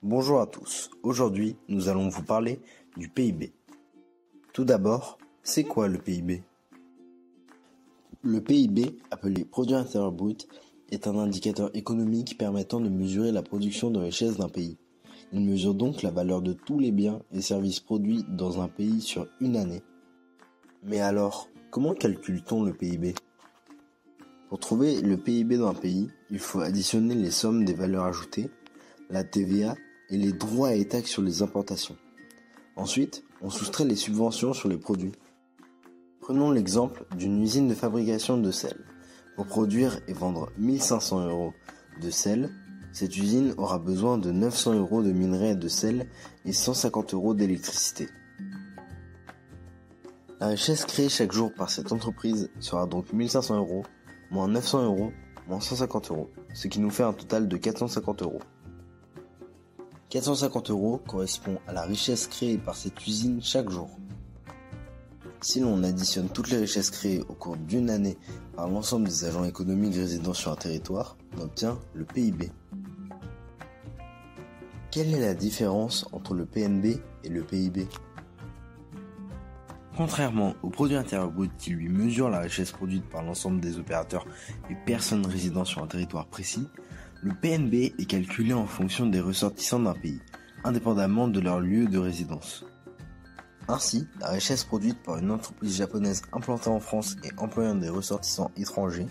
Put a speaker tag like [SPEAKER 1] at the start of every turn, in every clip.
[SPEAKER 1] Bonjour à tous, aujourd'hui nous allons vous parler du PIB. Tout d'abord, c'est quoi le PIB? Le PIB, appelé Produit Intérieur Brut, est un indicateur économique permettant de mesurer la production de richesse d'un pays. Il mesure donc la valeur de tous les biens et services produits dans un pays sur une année. Mais alors, comment calcule-t-on le PIB? Pour trouver le PIB d'un pays, il faut additionner les sommes des valeurs ajoutées, la TVA et les droits et taxes sur les importations. Ensuite, on soustrait les subventions sur les produits. Prenons l'exemple d'une usine de fabrication de sel. Pour produire et vendre 1500 € de sel, cette usine aura besoin de 900 € de minerai de sel et 150 € d'électricité. La richesse créée chaque jour par cette entreprise sera donc 1500 € moins 900 € moins 150 €, ce qui nous fait un total de 450 €. 450 € correspond à la richesse créée par cette usine chaque jour. Si l'on additionne toutes les richesses créées au cours d'une année par l'ensemble des agents économiques résidant sur un territoire, on obtient le PIB. Quelle est la différence entre le PNB et le PIB? Contrairement au produit intérieur brut qui lui mesure la richesse produite par l'ensemble des opérateurs et personnes résidant sur un territoire précis, le PNB est calculé en fonction des ressortissants d'un pays, indépendamment de leur lieu de résidence. Ainsi, la richesse produite par une entreprise japonaise implantée en France et employant des ressortissants étrangers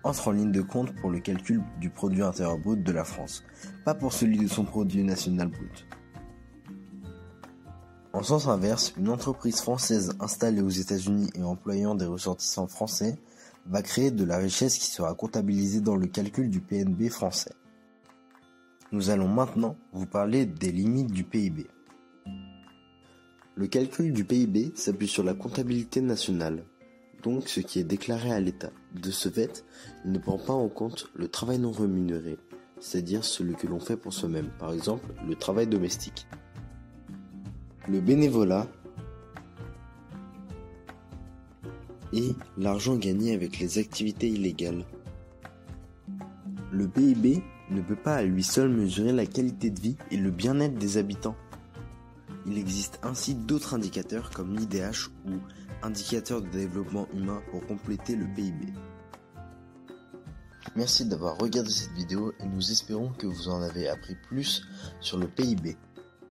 [SPEAKER 1] entre en ligne de compte pour le calcul du produit intérieur brut de la France, pas pour celui de son produit national brut. En sens inverse, une entreprise française installée aux États-Unis et employant des ressortissants français va créer de la richesse qui sera comptabilisée dans le calcul du PNB français. Nous allons maintenant vous parler des limites du PIB. Le calcul du PIB s'appuie sur la comptabilité nationale, donc ce qui est déclaré à l'État. De ce fait, il ne prend pas en compte le travail non rémunéré, c'est-à-dire celui que l'on fait pour soi-même, par exemple le travail domestique, le bénévolat et l'argent gagné avec les activités illégales. Le PIB ne peut pas à lui seul mesurer la qualité de vie et le bien-être des habitants. Il existe ainsi d'autres indicateurs comme l'IDH ou indicateur de développement humain pour compléter le PIB. Merci d'avoir regardé cette vidéo et nous espérons que vous en avez appris plus sur le PIB.